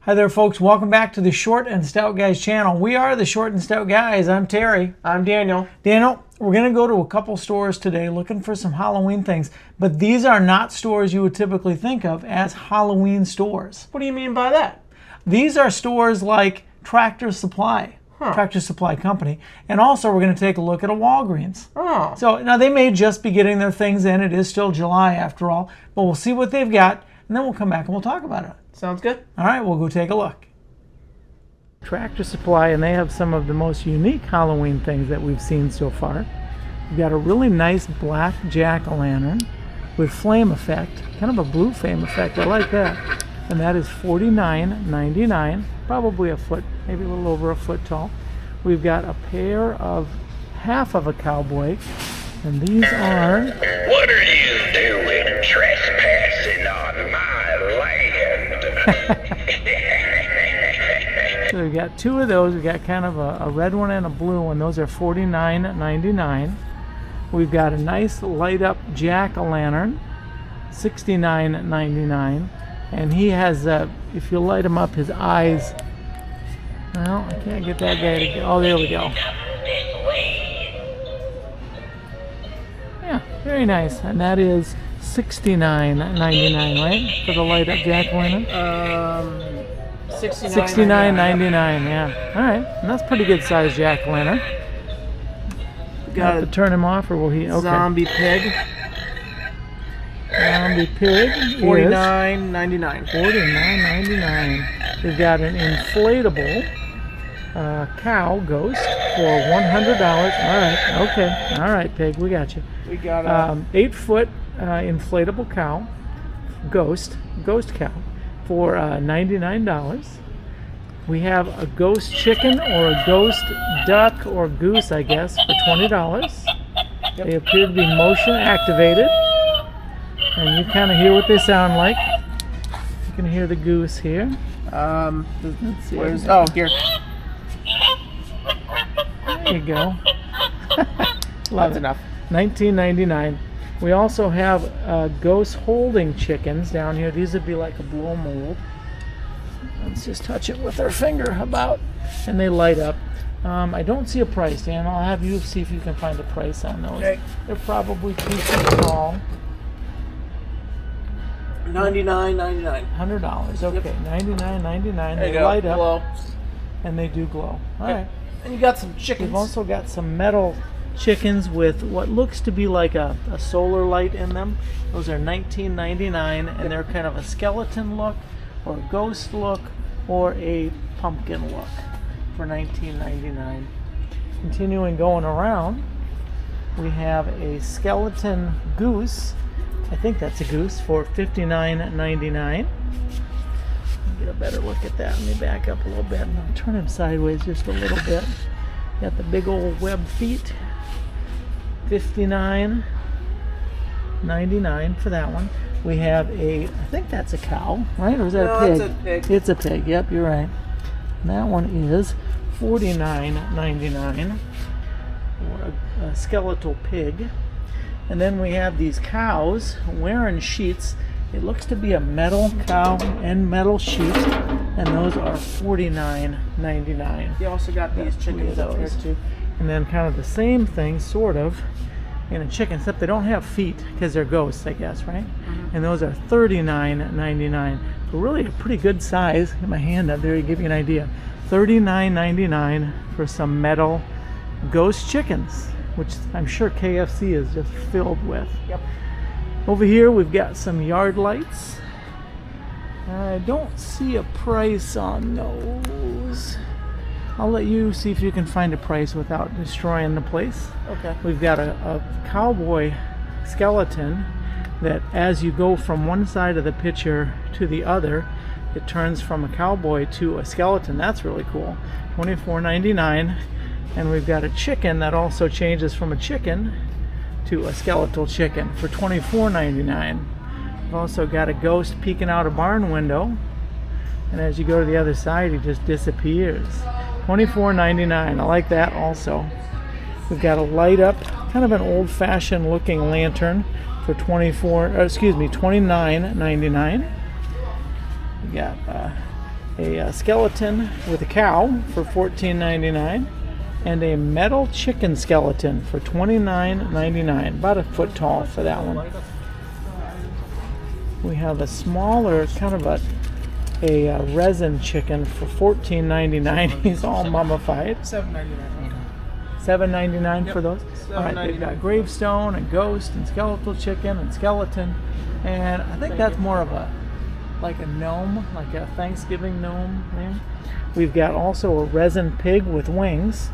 Hi there, folks. Welcome back to the Short and Stout Guys channel. We are the Short and Stout Guys. I'm Terry. I'm Daniel. Daniel, we're going to go to a couple stores today looking for some Halloween things, but these are not stores you would typically think of as Halloween stores. What do you mean by that? These are stores like Tractor Supply, Tractor Supply Company, and also we're going to take a look at a Walgreens. Oh. So now they may just be getting their things in. It is still July after all, but we'll see what they've got, and then we'll come back and we'll talk about it. Sounds good. All right, we'll go take a look. Tractor Supply, and they have some of the most unique Halloween things that we've seen so far. We've got a really nice black jack-o'-lantern with flame effect, kind of a blue flame effect. I like that. And that is $49.99, probably a foot, maybe a little over a foot tall. We've got a pair of half of a cowboy, and these are... What are you doing trespassing on my land? So we've got two of those. We've got kind of a red one and a blue one. Those are $49.99. We've got a nice light up jack-o'-lantern, $69.99. And he has, if you light him up, his eyes, well, I can't get that guy to go. Oh, there we go. Yeah, very nice. And that is $69.99, right? For the light up jack-o'-lantern? $69.99, yeah. All right, and that's pretty good size jack-o'-lantern. Got to turn him off, or will he? Okay. Zombie pig. Zombie pig. $49.99. $49.99. We've got an inflatable cow ghost for $100. All right, okay. All right, pig, we got you. We got a 8-foot inflatable cow, ghost cow, for $99. We have a ghost chicken or a ghost duck or goose, I guess, for $20. They appear to be motion activated, and you kind of hear what they sound like. You can hear the goose here. Let's see. Oh, here. There you go. That's enough. $19.99. We also have ghost holding chickens down here. These would be like a blow mold. Let's just touch it with our finger about, and they light up. I don't see a price, Dan. I'll have you see if you can find a price on those. Okay. They're probably 2 feet tall. $99.99. $100. Okay, $99.99. They There you light go. up, Glow. and they do glow. All right. And you got some chickens. We've also got some metal chickens with what looks to be like a solar light in them. Those are $19.99, and they're kind of a skeleton look, or a ghost look, or a pumpkin look for $19.99. Continuing going around, we have a skeleton goose. I think that's a goose for $59.99. Get a better look at that. Let me back up a little bit and I'll turn him sideways just a little bit. Got the big old web feet. $59.99 for that one. We have I think that's a cow, right? Or is that a pig? No, it's a pig. It's a pig, yep, you're right. And that one is $49.99 for a skeletal pig. And then we have these cows wearing sheets. It looks to be a metal cow and metal sheet, and those are $49.99. You also got these chickens up here too. And then kind of the same thing, sort of, in a chicken, except they don't have feet because they're ghosts, I guess, right? Mm-hmm. And those are $39.99. So really a pretty good size. Get my hand up there to give you an idea. $39.99 for some metal ghost chickens, which I'm sure KFC is just filled with. Yep. Over here we've got some yard lights. I don't see a price on those. I'll let you see if you can find a price without destroying the place. Okay. We've got a cowboy skeleton that as you go from one side of the picture to the other, it turns from a cowboy to a skeleton. That's really cool. $24.99. And we've got a chicken that also changes from a chicken to a skeletal chicken for $24.99. We've also got a ghost peeking out a barn window, and as you go to the other side, he just disappears. $24.99. I like that also. We've got a light up, kind of an old-fashioned looking lantern for $29.99. We got a skeleton with a cow for $14.99, and a metal chicken skeleton for $29.99. About a foot tall for that one. We have a smaller, kind of a resin chicken for $14.99. He's all mummified. $7.99. $7.99 for those. All right, they've got gravestone and ghost and skeletal chicken and skeleton, and I think that's more of a like a gnome, like a Thanksgiving gnome thing. We've got also a resin pig with wings.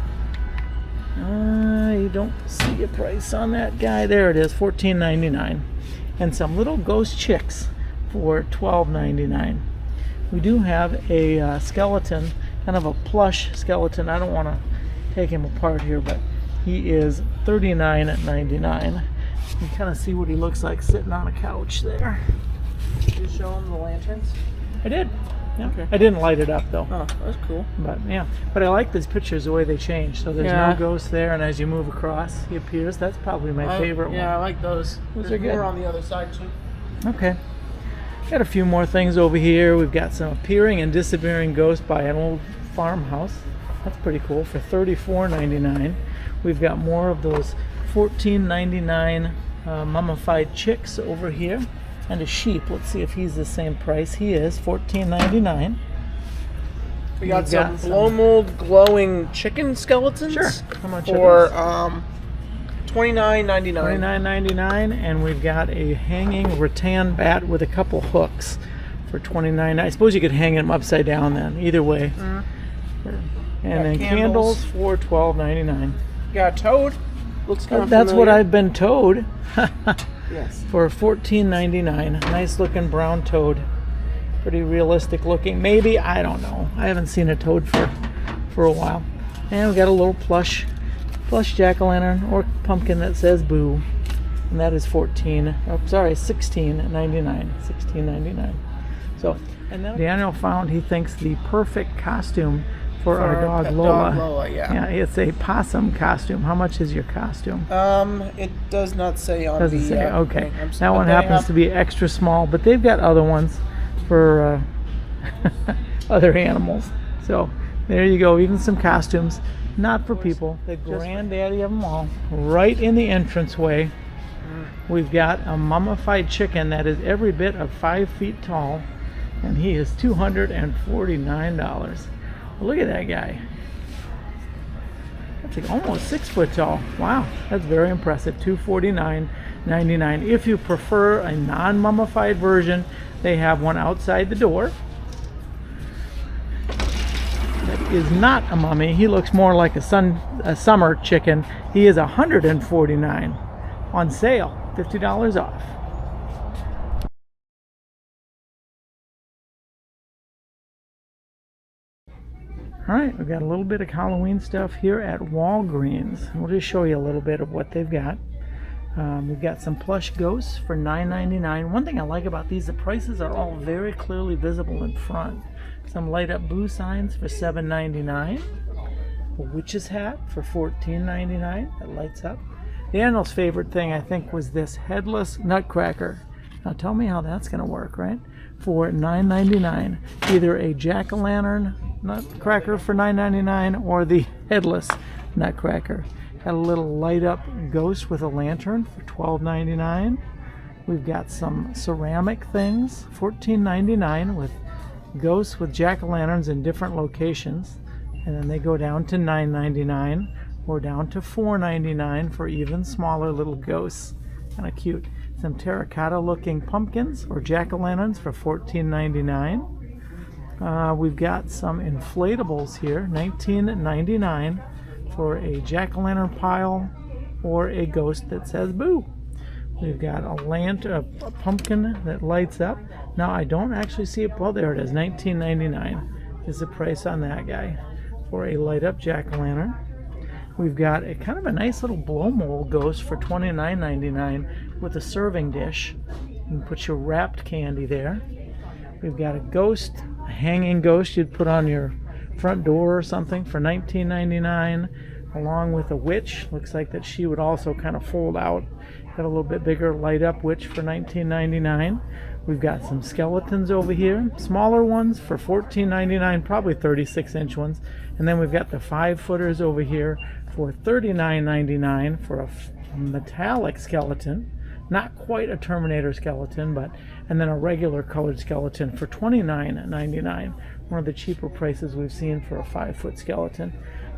You don't see a price on that guy. There it is, $14.99, and some little ghost chicks for $12.99. We do have a skeleton, kind of a plush skeleton. I don't want to take him apart here, but he is $39.99. You can kind of see what he looks like sitting on a couch there. Did you show them the lanterns? I did. Yeah. Okay. I didn't light it up though. Oh, that's cool. But yeah, but I like these pictures the way they change. So there's no ghost there, and as you move across, he appears. That's probably my favorite one. Yeah, I like those. Those There's are good. more on the other side too. Okay. Got a few more things over here. We've got some appearing and disappearing ghosts by an old farmhouse. That's pretty cool for $34.99. We've got more of those $14.99 mummified chicks over here, and a sheep. Let's see if he's the same price. He is $14.99. We got some blow mold glowing chicken skeletons. Sure. How much for are $29.99. $29.99, and we've got a hanging rattan bat with a couple hooks for $29. I suppose you could hang them upside down then. Either way. And then candles for $12.99. Got a toad. Looks kind of That's familiar. what I've been told. Yes. For $14.99. Nice looking brown toad. Pretty realistic looking. Maybe, I don't know. I haven't seen a toad for a while. And we got a little plush jack-o'-lantern or pumpkin that says boo. And that is $16.99. So, and then Daniel found, he thinks, the perfect costume for our dog pet Lola. Dog Lola, yeah. Yeah, it's a possum costume. How much is your costume? It does not say on Doesn't the say. Okay, thing. that one happens to be extra small, but they've got other ones for other animals. So there you go. Even some costumes, not for people. The granddaddy of them all, right in the entranceway. We've got a mummified chicken that is every bit of 5 feet tall, and he is $249. Look at that guy. That's like almost 6 foot tall. Wow, that's very impressive. $249.99. If you prefer a non-mummified version, they have one outside the door. That is not a mummy. He looks more like a summer chicken. He is $149 on sale, $50 off. All right, we've got a little bit of Halloween stuff here at Walgreens. We'll just show you a little bit of what they've got. We've got some plush ghosts for $9.99. One thing I like about these, the prices are all very clearly visible in front. Some light up boo signs for $7.99. A witch's hat for $14.99. That lights up. Daniel's favorite thing, I think, was this headless nutcracker. Now tell me how that's going to work, right? For $9.99. Either a jack-o'-lantern nutcracker for $9.99 or the headless nutcracker. Got a little light up ghost with a lantern for $12.99. We've got some ceramic things, $14.99, with ghosts with jack-o'-lanterns in different locations. And then they go down to $9.99 or down to $4.99 for even smaller little ghosts. Kind of cute. Some terracotta looking pumpkins or jack-o'-lanterns for $14.99. We've got some inflatables here, $19.99 for a jack-o'-lantern pile or a ghost that says boo. We've got a pumpkin that lights up. Now I don't actually see it. Well, there it is. $19.99 is the price on that guy for a light up jack-o'-lantern. We've got a kind of a nice little blow mold ghost for $29.99 with a serving dish. You can put your wrapped candy there. We've got a ghost, a hanging ghost you'd put on your front door or something for $19.99, along with a witch. Looks like that she would also kind of fold out. Got a little bit bigger light up witch for $19.99. We've got some skeletons over here, smaller ones for $14.99, probably 36-inch ones. And then we've got the 5-footers over here for $39.99 for a metallic skeleton. Not quite a Terminator skeleton, and then a regular colored skeleton for $29.99. One of the cheaper prices we've seen for a 5-foot skeleton.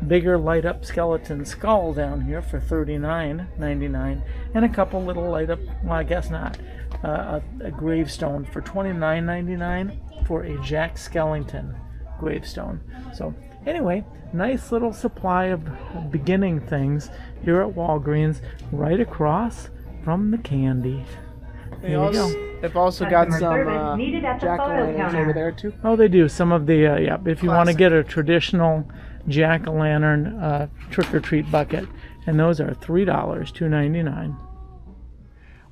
Bigger light up skeleton skull down here for $39.99, and a couple little light up, well, I guess not, a gravestone for $29.99 for a Jack Skellington gravestone. So anyway, nice little supply of beginning things here at Walgreens, right across from the candy. There you go. They've also got some jack-o'-lanterns over there too. Oh, they do. Some of the, yeah, if you want to get a traditional jack-o'-lantern trick-or-treat bucket. And those are $3, $2.99.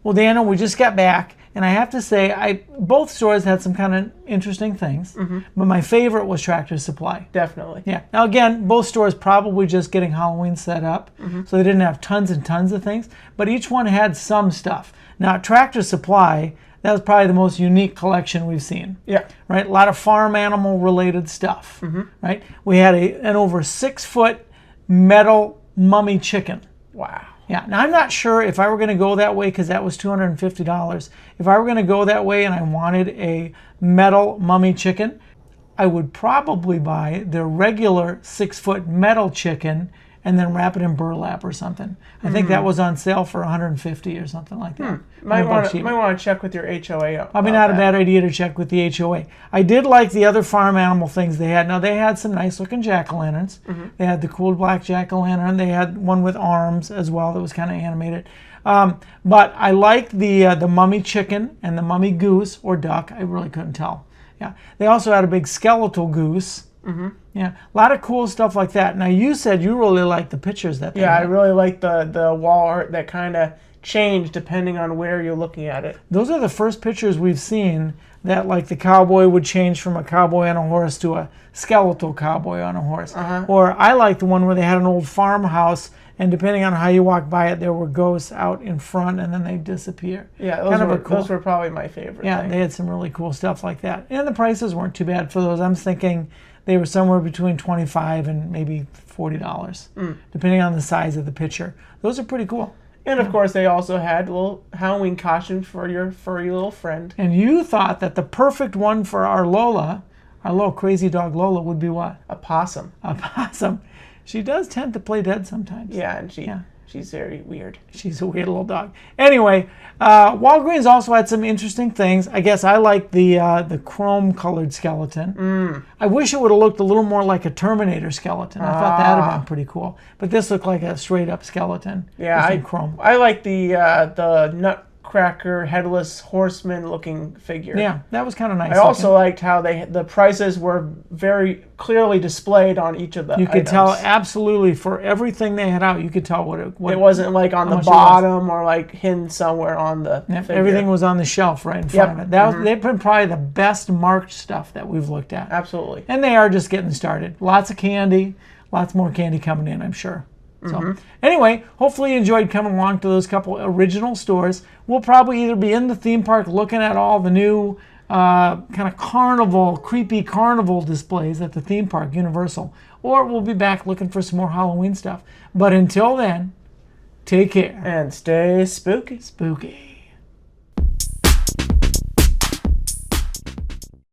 Well, Daniel, we just got back, and I have to say, both stores had some kind of interesting things, but my favorite was Tractor Supply. Definitely. Yeah. Now, again, both stores probably just getting Halloween set up, so they didn't have tons and tons of things, but each one had some stuff. Now, Tractor Supply, that was probably the most unique collection we've seen. Yeah. Right? A lot of farm animal related stuff. Right? We had an over 6-foot metal mummy chicken. Wow. Yeah. Now, I'm not sure if I were going to go that way, because that was $250. If I were going to go that way and I wanted a metal mummy chicken, I would probably buy the regular 6-foot metal chicken and then wrap it in burlap or something. I think that was on sale for $150 or something like that. Might want to check with your HOA. Probably not a bad idea to check with the HOA. I did like the other farm animal things they had. Now, they had some nice looking jack-o'-lanterns. They had the cool black jack-o'-lantern. They had one with arms as well that was kind of animated. But I liked the mummy chicken and the mummy goose or duck. I really couldn't tell. Yeah. They also had a big skeletal goose. Yeah, a lot of cool stuff like that. Now, you said you really liked the pictures that they had. I really like the wall art that kind of changed depending on where you're looking at it. Those are the first pictures we've seen that, like, the cowboy would change from a cowboy on a horse to a skeletal cowboy on a horse. Or I like the one where they had an old farmhouse, and depending on how you walk by it, there were ghosts out in front, and then they disappear. Yeah, those were probably my favorite. Yeah, they had some really cool stuff like that. And the prices weren't too bad for those. I'm thinking they were somewhere between $25 and maybe $40, depending on the size of the picture. Those are pretty cool. And of course, they also had little Halloween costumes for your furry little friend. And you thought that the perfect one for our Lola, our little crazy dog Lola, would be what? A possum. A possum. She does tend to play dead sometimes. Yeah, and she's very weird. She's a weird little dog. Anyway, Walgreens also had some interesting things. I guess I like the chrome-colored skeleton. I wish it would have looked a little more like a Terminator skeleton. I thought that would have been pretty cool. But this looked like a straight-up skeleton. Yeah, chrome. I like the Nutcracker headless horseman looking figure. Yeah, that was kind of nice. I also liked how the prices were very clearly displayed on each of the You could tell absolutely for everything they had out. You could tell what it wasn't like on the bottom or like hidden somewhere on the figure. Everything was on the shelf right in front of it. They've been probably the best marked stuff that we've looked at. Absolutely. And they are just getting started. Lots of candy, lots more candy coming in, I'm sure. So anyway, hopefully you enjoyed coming along to those couple original stores. We'll probably either be in the theme park looking at all the new kind of creepy carnival displays at the theme park, Universal, or we'll be back looking for some more Halloween stuff. But until then, take care. And stay spooky. Spooky.